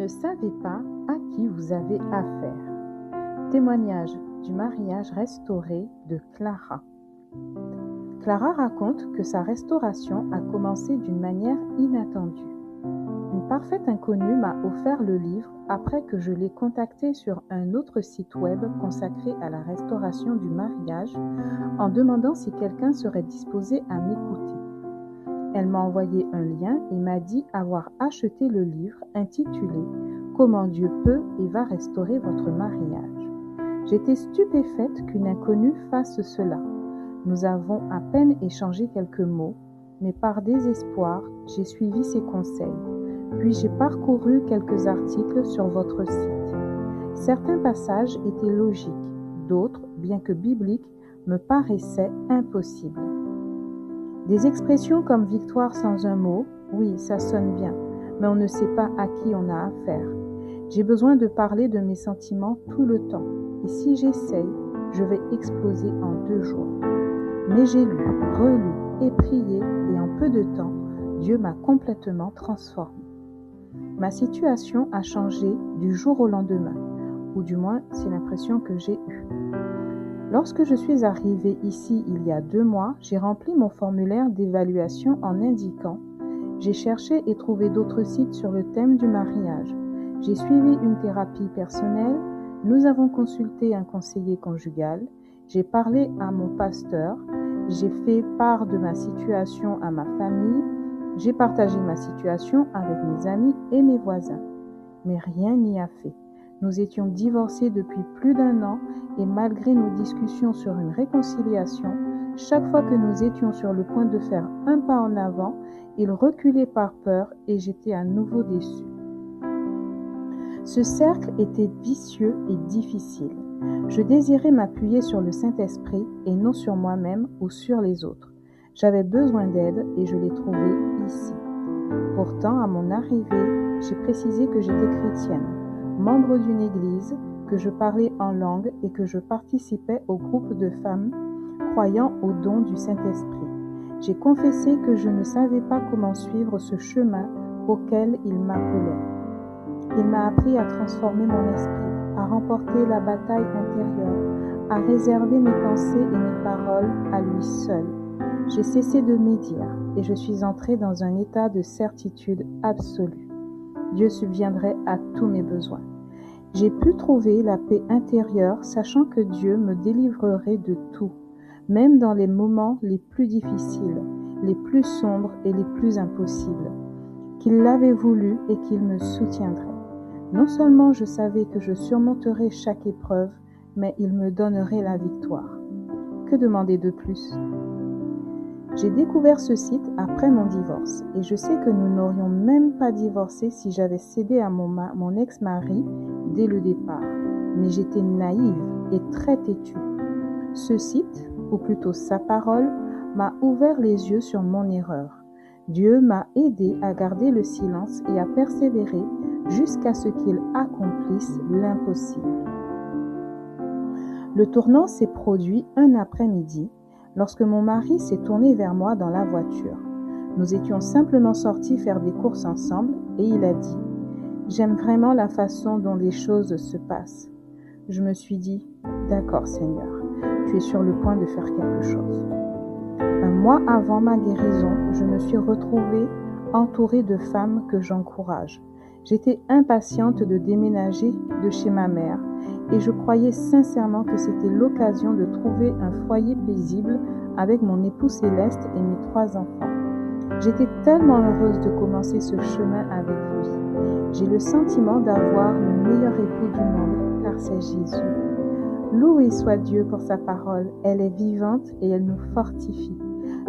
ne savez pas à qui vous avez affaire. Témoignage du mariage restauré de Clara. Clara raconte que sa restauration a commencé d'une manière inattendue. Une parfaite inconnue m'a offert le livre après que je l'ai contactée sur un autre site web consacré à la restauration du mariage en demandant si quelqu'un serait disposé à m'écouter. Elle m'a envoyé un lien et m'a dit avoir acheté le livre intitulé « Comment Dieu peut et va restaurer votre mariage ». J'étais stupéfaite qu'une inconnue fasse cela. Nous avons à peine échangé quelques mots, mais par désespoir, j'ai suivi ses conseils. Puis j'ai parcouru quelques articles sur votre site. Certains passages étaient logiques, d'autres, bien que bibliques, me paraissaient impossibles. Des expressions comme victoire sans un mot, oui, ça sonne bien, mais on ne sait pas à qui on a affaire. J'ai besoin de parler de mes sentiments tout le temps, et si j'essaye, je vais exploser en 2 jours. Mais j'ai lu, relu et prié, et en peu de temps, Dieu m'a complètement transformée. Ma situation a changé du jour au lendemain, ou du moins c'est l'impression que j'ai eue. Lorsque je suis arrivée ici il y a 2 mois, j'ai rempli mon formulaire d'évaluation en indiquant « J'ai cherché et trouvé d'autres sites sur le thème du mariage. J'ai suivi une thérapie personnelle, nous avons consulté un conseiller conjugal, j'ai parlé à mon pasteur, j'ai fait part de ma situation à ma famille, j'ai partagé ma situation avec mes amis et mes voisins. Mais rien n'y a fait. Nous étions divorcés depuis plus d'1 an et malgré nos discussions sur une réconciliation, chaque fois que nous étions sur le point de faire un pas en avant, il reculait par peur et j'étais à nouveau déçue. Ce cercle était vicieux et difficile. Je désirais m'appuyer sur le Saint-Esprit et non sur moi-même ou sur les autres. J'avais besoin d'aide et je l'ai trouvée ici. Pourtant, à mon arrivée, j'ai précisé que j'étais chrétienne, membre d'une église, que je parlais en langue et que je participais au groupe de femmes croyant au don du Saint-Esprit. J'ai confessé que je ne savais pas comment suivre ce chemin auquel il m'appelait. Il m'a appris à transformer mon esprit, à remporter la bataille intérieure, à réserver mes pensées et mes paroles à lui seul. J'ai cessé de médire et je suis entrée dans un état de certitude absolue. Dieu subviendrait à tous mes besoins. J'ai pu trouver la paix intérieure, sachant que Dieu me délivrerait de tout, même dans les moments les plus difficiles, les plus sombres et les plus impossibles, qu'il l'avait voulu et qu'il me soutiendrait. Non seulement je savais que je surmonterais chaque épreuve, mais il me donnerait la victoire. Que demander de plus ? J'ai découvert ce site après mon divorce et je sais que nous n'aurions même pas divorcé si j'avais cédé à mon ex-mari dès le départ. Mais j'étais naïve et très têtue. Ce site, ou plutôt sa parole, m'a ouvert les yeux sur mon erreur. Dieu m'a aidé à garder le silence et à persévérer jusqu'à ce qu'il accomplisse l'impossible. Le tournant s'est produit un après-midi, lorsque mon mari s'est tourné vers moi dans la voiture. Nous étions simplement sortis faire des courses ensemble et il a dit « J'aime vraiment la façon dont les choses se passent. » Je me suis dit « D'accord Seigneur, tu es sur le point de faire quelque chose. » Un mois avant ma guérison, je me suis retrouvée entourée de femmes que j'encourage. J'étais impatiente de déménager de chez ma mère et je croyais sincèrement que c'était l'occasion de trouver un foyer paisible avec mon époux céleste et mes 3 enfants. J'étais tellement heureuse de commencer ce chemin avec lui. J'ai le sentiment d'avoir le meilleur époux du monde, car c'est Jésus. Loué soit Dieu pour sa parole, elle est vivante et elle nous fortifie.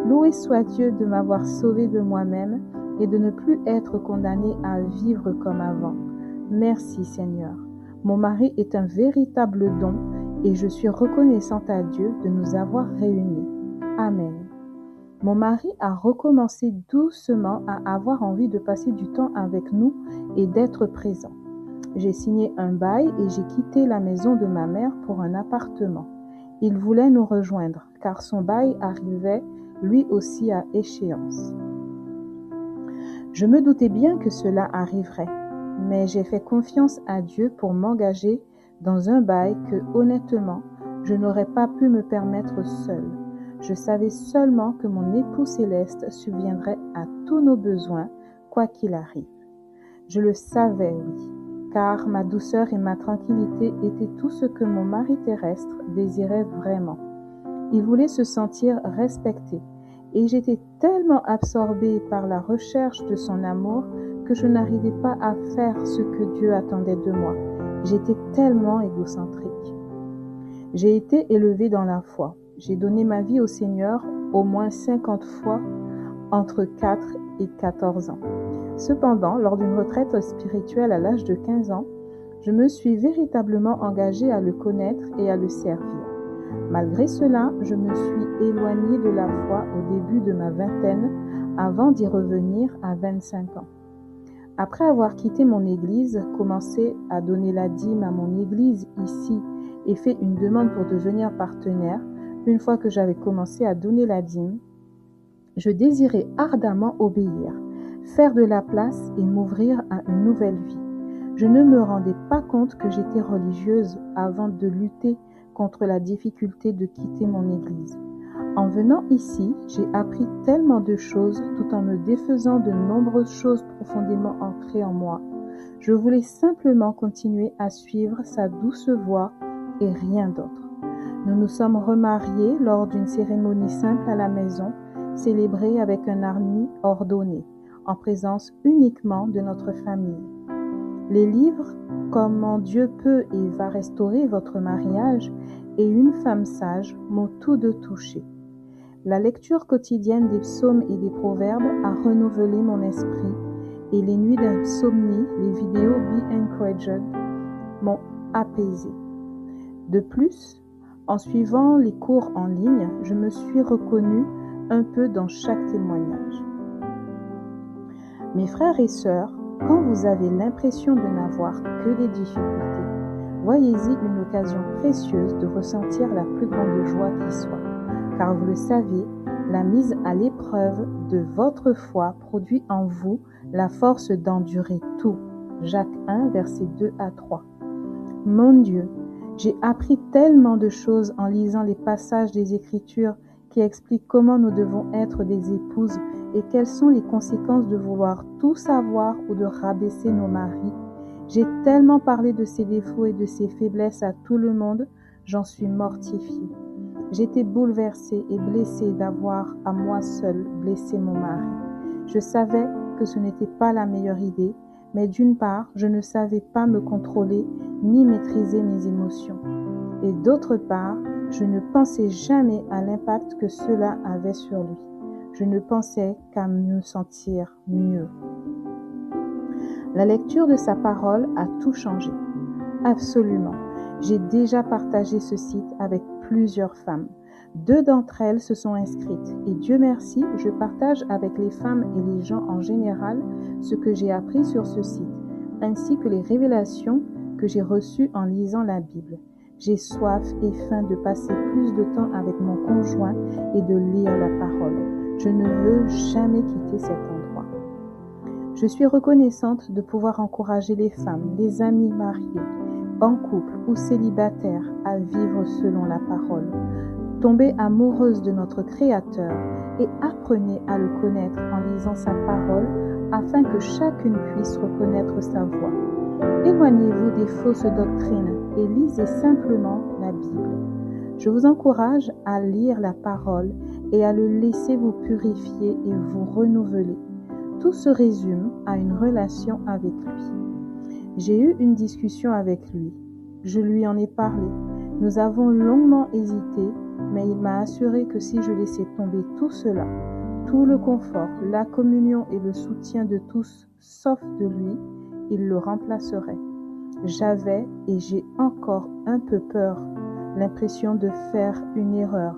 Loué soit Dieu de m'avoir sauvée de moi-même et de ne plus être condamnée à vivre comme avant. Merci Seigneur. Mon mari est un véritable don et je suis reconnaissante à Dieu de nous avoir réunis. Amen. Mon mari a recommencé doucement à avoir envie de passer du temps avec nous et d'être présent. J'ai signé un bail et j'ai quitté la maison de ma mère pour un appartement. Il voulait nous rejoindre car son bail arrivait lui aussi à échéance. Je me doutais bien que cela arriverait. mais j'ai fait confiance à Dieu pour m'engager dans un bail que, honnêtement, je n'aurais pas pu me permettre seule. Je savais seulement que mon époux céleste subviendrait à tous nos besoins, quoi qu'il arrive. Je le savais, oui, car ma douceur et ma tranquillité étaient tout ce que mon mari terrestre désirait vraiment. Il voulait se sentir respecté, et j'étais tellement absorbée par la recherche de son amour que je n'arrivais pas à faire ce que Dieu attendait de moi. J'étais tellement égocentrique. J'ai été élevée dans la foi. J'ai donné ma vie au Seigneur au moins 50 fois entre 4 et 14 ans. Cependant, lors d'une retraite spirituelle à l'âge de 15 ans, je me suis véritablement engagée à le connaître et à le servir. Malgré cela, je me suis éloignée de la foi au début de ma vingtaine avant d'y revenir à 25 ans. Après avoir quitté mon église, commencé à donner la dîme à mon église ici et fait une demande pour devenir partenaire, une fois que j'avais commencé à donner la dîme, je désirais ardemment obéir, faire de la place et m'ouvrir à une nouvelle vie. Je ne me rendais pas compte que j'étais religieuse avant de lutter contre la difficulté de quitter mon église. En venant ici, j'ai appris tellement de choses tout en me défaisant de nombreuses choses profondément ancrées en moi. Je voulais simplement continuer à suivre sa douce voix et rien d'autre. Nous nous sommes remariés lors d'une cérémonie simple à la maison, célébrée avec un harni ordonné, en présence uniquement de notre famille. Les livres « Comment Dieu peut et va restaurer votre mariage » et « Une femme sage » m'ont tous deux touché. La lecture quotidienne des psaumes et des proverbes a renouvelé mon esprit et les nuits d'insomnie, les vidéos Be Encouraged m'ont apaisé. De plus, en suivant les cours en ligne, je me suis reconnue un peu dans chaque témoignage. Mes frères et sœurs, quand vous avez l'impression de n'avoir que des difficultés, voyez-y une occasion précieuse de ressentir la plus grande joie qui soit. Car vous le savez, la mise à l'épreuve de votre foi produit en vous la force d'endurer tout. Jacques 1, versets 2 à 3. Mon Dieu, j'ai appris tellement de choses en lisant les passages des Écritures qui expliquent comment nous devons être des épouses et quelles sont les conséquences de vouloir tout savoir ou de rabaisser nos maris. J'ai tellement parlé de ses défauts et de ses faiblesses à tout le monde, j'en suis mortifiée. J'étais bouleversée et blessée d'avoir à moi seule blessé mon mari. Je savais que ce n'était pas la meilleure idée, mais d'une part, je ne savais pas me contrôler ni maîtriser mes émotions. Et d'autre part, je ne pensais jamais à l'impact que cela avait sur lui. Je ne pensais qu'à me sentir mieux. La lecture de sa parole a tout changé. Absolument. J'ai déjà partagé ce site avec plusieurs femmes. 2 d'entre elles se sont inscrites et Dieu merci, je partage avec les femmes et les gens en général ce que j'ai appris sur ce site, ainsi que les révélations que j'ai reçues en lisant la Bible. J'ai soif et faim de passer plus de temps avec mon conjoint et de lire la parole. Je ne veux jamais quitter cet endroit. Je suis reconnaissante de pouvoir encourager les femmes, les amis mariés, en couple ou célibataires à vivre selon la parole. Tombez amoureuse de notre Créateur et apprenez à le connaître en lisant sa parole afin que chacune puisse reconnaître sa voix. Éloignez-vous des fausses doctrines et lisez simplement la Bible. Je vous encourage à lire la parole et à le laisser vous purifier et vous renouveler. Tout se résume à une relation avec lui. J'ai eu une discussion avec lui. Je lui en ai parlé. Nous avons longuement hésité, mais il m'a assuré que si je laissais tomber tout cela, tout le confort, la communion et le soutien de tous, sauf de lui, il le remplacerait. J'avais et j'ai encore un peu peur, l'impression de faire une erreur,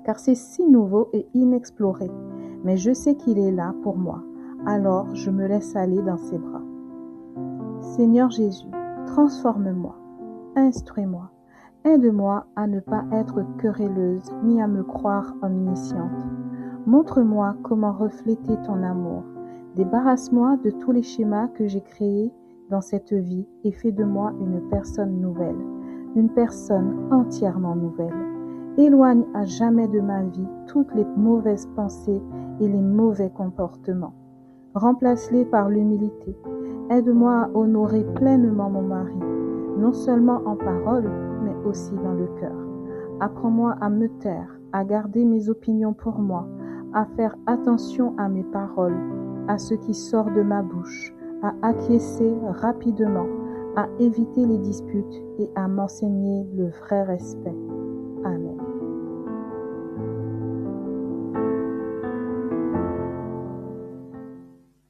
car c'est si nouveau et inexploré, mais je sais qu'il est là pour moi, alors je me laisse aller dans ses bras. Seigneur Jésus, transforme-moi, instruis-moi, aide-moi à ne pas être querelleuse ni à me croire omnisciente. Montre-moi comment refléter ton amour. Débarrasse-moi de tous les schémas que j'ai créés dans cette vie et fais de moi une personne nouvelle, une personne entièrement nouvelle. Éloigne à jamais de ma vie toutes les mauvaises pensées et les mauvais comportements. Remplace-les par l'humilité. Aide-moi à honorer pleinement mon mari, non seulement en parole, mais aussi dans le cœur. Apprends-moi à me taire, à garder mes opinions pour moi, à faire attention à mes paroles, à ce qui sort de ma bouche, à acquiescer rapidement, à éviter les disputes et à m'enseigner le vrai respect.